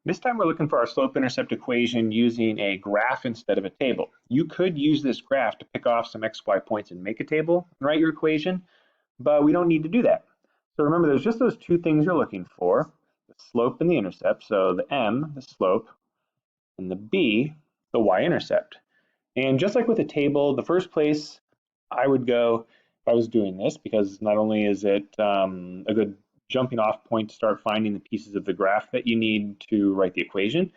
This time we're looking for our slope-intercept equation using a graph instead of a table. You could use this graph to pick off some xy points and make a table and write your equation, but we don't need to do that. So remember, there's just those two things you're looking for, the slope and the intercept. So the m, the slope, and the b, the y-intercept. And just like with a table, the first place I would go if I was doing this, because not only is it a good jumping off point to start finding the pieces of the graph that you need to write the equation,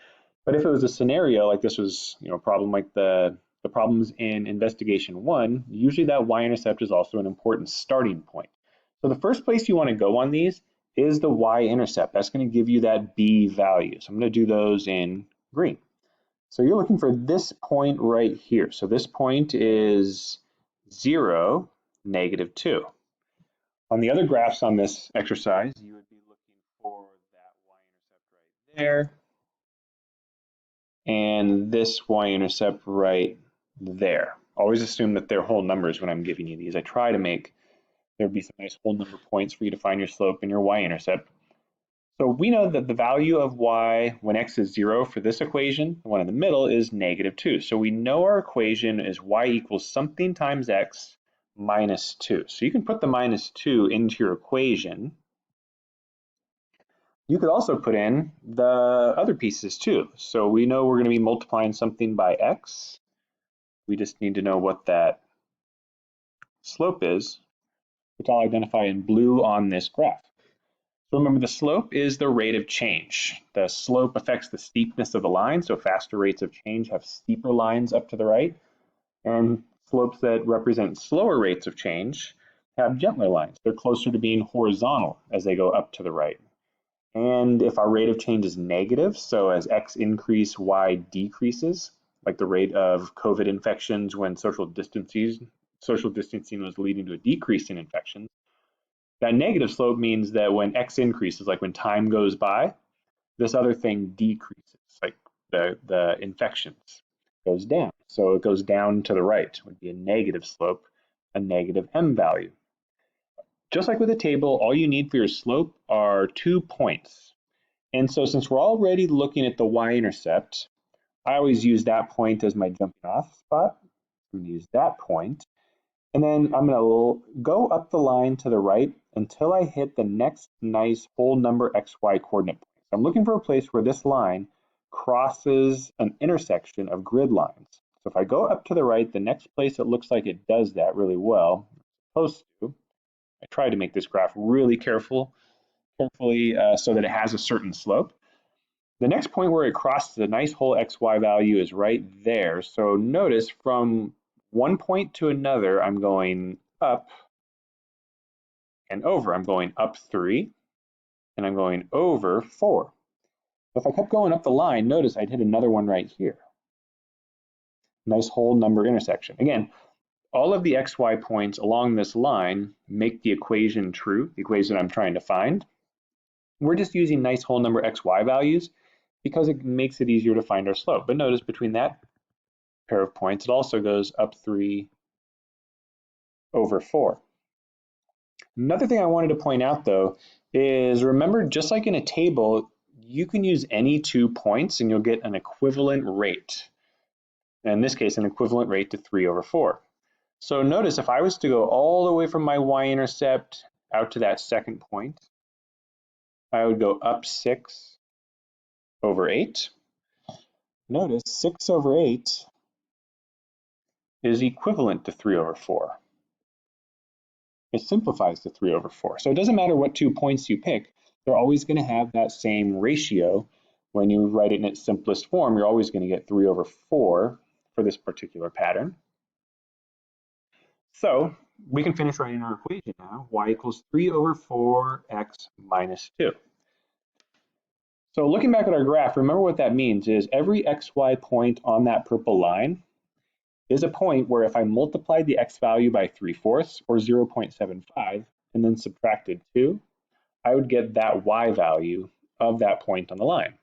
but if it was a scenario like this was, a problem like the problems in investigation 1, usually that y-intercept is also an important starting point. So the first place you want to go on these is the y-intercept. That's going to give you that b value. So I'm going to do those in green. So you're looking for this point right here. So this point is 0, -2. On the other graphs on this exercise, you would be looking for that y-intercept right there, and this y-intercept right there. Always assume that they're whole numbers when I'm giving you these. I try to make there be some nice whole number points for you to find your slope and your y-intercept. So we know that the value of y when x is 0 for this equation, the one in the middle, is -2. So we know our equation is y equals something times x minus 2. So you can put the -2 into your equation. You could also put in the other pieces too. So we know we're going to be multiplying something by x. We just need to know what that slope is, which I'll identify in blue on this graph. So remember, the slope is the rate of change. The slope affects the steepness of the line, so faster rates of change have steeper lines up to the right, and slopes that represent slower rates of change have gentler lines. They're closer to being horizontal as they go up to the right. And if our rate of change is negative, so as x increases, y decreases, like the rate of COVID infections when social distancing was leading to a decrease in infections, that negative slope means that when x increases, like when time goes by, this other thing decreases, like the infections goes down. So it goes down to the right, would be a negative slope, a negative m value. Just like with a table, all you need for your slope are 2 points. And so since we're already looking at the y-intercept, I always use that point as my jumping off spot. I'm going to use that point. And then I'm going to go up the line to the right until I hit the next nice whole number xy coordinate point. So I'm looking for a place where this line crosses an intersection of grid lines. So if I go up to the right, the next place it looks like it does that really well, it's supposed to. I try to make this graph really carefully so that it has a certain slope. The next point where it crosses a nice whole xy value is right there. So notice from one point to another, I'm going up and over. I'm going up 3, and I'm going over 4. If I kept going up the line, notice I'd hit another one right here. Nice whole number intersection. Again, all of the xy points along this line make the equation true, the equation I'm trying to find. We're just using nice whole number xy values because it makes it easier to find our slope. But notice between that pair of points, it also goes up 3 over 4. Another thing I wanted to point out though is remember, just like in a table, you can use any 2 points and you'll get an equivalent rate. In this case, an equivalent rate to 3 over 4. So notice if I was to go all the way from my y-intercept out to that second point, I would go up 6 over 8. Notice 6 over 8 is equivalent to 3 over 4. It simplifies to 3 over 4. So it doesn't matter what 2 points you pick, they're always going to have that same ratio. When you write it in its simplest form, you're always going to get 3 over 4 for this particular pattern. So we can finish writing our equation now. Y equals 3 over 4x minus 2. So looking back at our graph, remember what that means is every xy point on that purple line is a point where if I multiplied the x value by 3/4 or 0.75 and then subtracted 2, I would get that y value of that point on the line.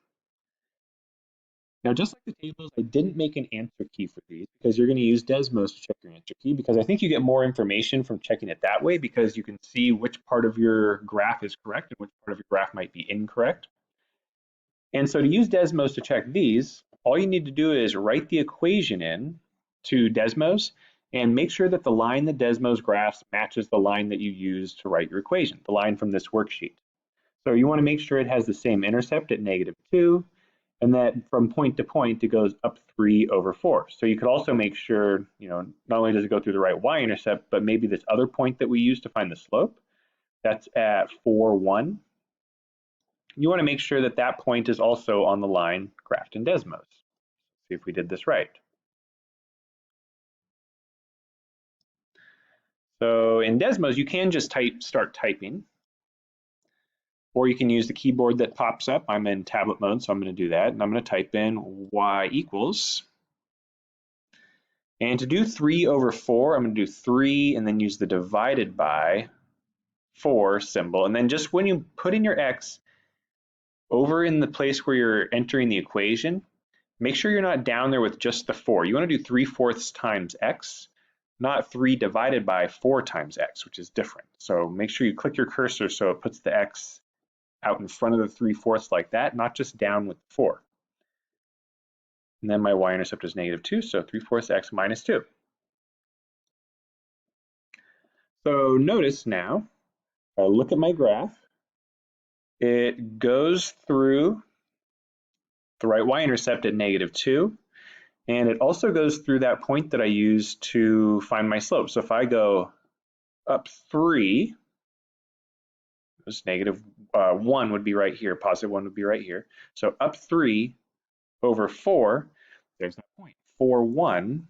Now, just like the tables, I didn't make an answer key for these because you're going to use Desmos to check your answer key, because I think you get more information from checking it that way because you can see which part of your graph is correct and which part of your graph might be incorrect. And so to use Desmos to check these, all you need to do is write the equation in to Desmos and make sure that the line that Desmos graphs matches the line that you use to write your equation, the line from this worksheet. So you want to make sure it has the same intercept at -2, and that from point to point it goes up 3/4. So you could also make sure, not only does it go through the right y-intercept, but maybe this other point that we use to find the slope, that's at 4, 1. You want to make sure that that point is also on the line graphed in Desmos. See if we did this right. So in Desmos, you can just start typing, or you can use the keyboard that pops up. I'm in tablet mode, so I'm going to do that, and I'm going to type in y equals. And to do 3/4, I'm going to do 3 and then use the divided by 4 symbol. And then just when you put in your x over in the place where you're entering the equation, make sure you're not down there with just the 4. You want to do 3/4 times x, not 3 divided by 4 times x, which is different. So make sure you click your cursor so it puts the x out in front of the 3/4 like that, not just down with 4. And then my y-intercept is -2, so 3/4 x minus 2. So notice now, look at my graph. It goes through the right y-intercept at -2, and it also goes through that point that I used to find my slope. So if I go up 3, this -1 would be right here, +1 would be right here. So up 3/4, there's that point, 4, 1,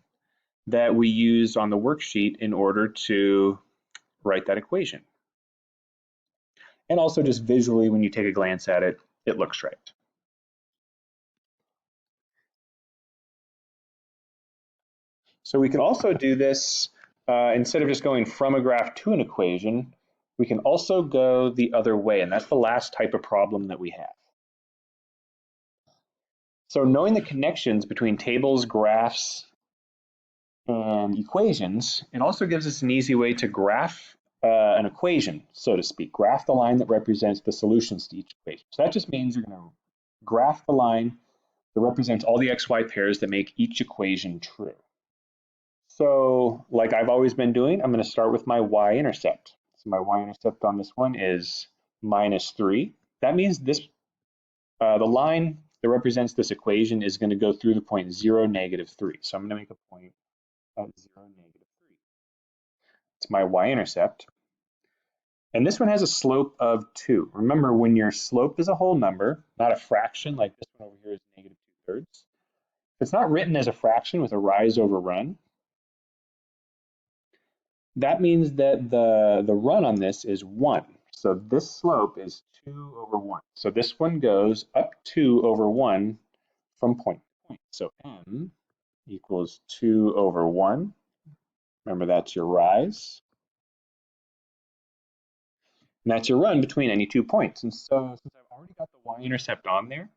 that we used on the worksheet in order to write that equation. And also just visually, when you take a glance at it, it looks right. So we can also do this, instead of just going from a graph to an equation, we can also go the other way, and that's the last type of problem that we have. So knowing the connections between tables, graphs, and equations, it also gives us an easy way to graph an equation, so to speak. Graph the line that represents the solutions to each equation. So that just means you're going to graph the line that represents all the xy pairs that make each equation true. So like I've always been doing, I'm going to start with my y-intercept. So my y-intercept on this one is -3. That means this the line that represents this equation is going to go through the point 0, -3. So I'm going to make a point at 0, -3. It's my y-intercept. And this one has a slope of 2. Remember, when your slope is a whole number, not a fraction, like this one over here is -2/3. If it's not written as a fraction with a rise over run, that means that the run on this is 1. So this slope is 2/1. So this one goes up 2/1 from point to point. So m equals 2/1. Remember, that's your rise. And that's your run between any 2 points. And so since I've already got the y-intercept on there,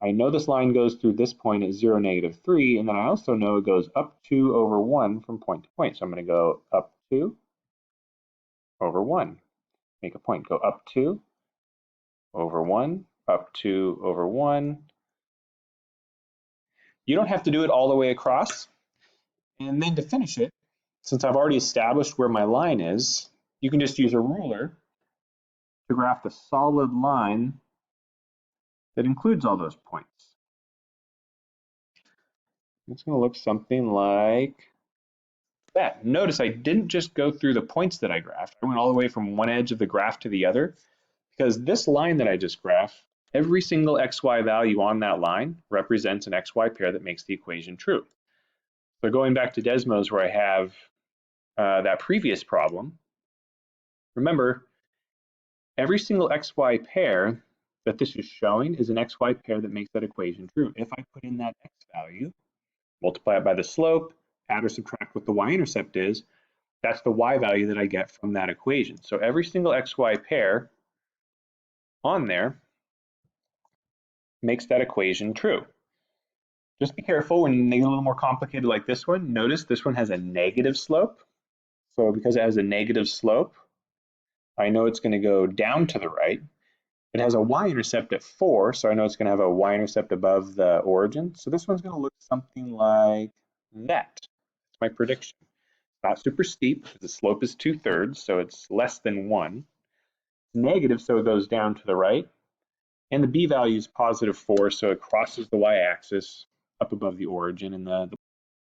I know this line goes through this point at 0, -3, and then I also know it goes up 2/1 from point to point. So I'm going to go up 2/1. Make a point, go up 2/1, up 2/1. You don't have to do it all the way across. And then to finish it, since I've already established where my line is, you can just use a ruler to graph the solid line that includes all those points. It's going to look something like that. Notice I didn't just go through the points that I graphed. I went all the way from one edge of the graph to the other, because this line that I just graphed, every single xy value on that line represents an xy pair that makes the equation true. So going back to Desmos, where I have that previous problem, remember, every single xy pair that this is showing is an xy pair that makes that equation true. If I put in that x value, multiply it by the slope, add or subtract what the y-intercept is, that's the y value that I get from that equation. So every single xy pair on there makes that equation true. Just be careful when they get a little more complicated like this one. Notice this one has a negative slope. So because it has a negative slope, I know it's going to go down to the right. It has a y-intercept at 4, so I know it's going to have a y-intercept above the origin. So this one's going to look something like that. That's my prediction. It's not super steep because the slope is 2/3, so it's less than 1. It's negative, so it goes down to the right. And the b value is +4, so it crosses the y-axis up above the origin, and the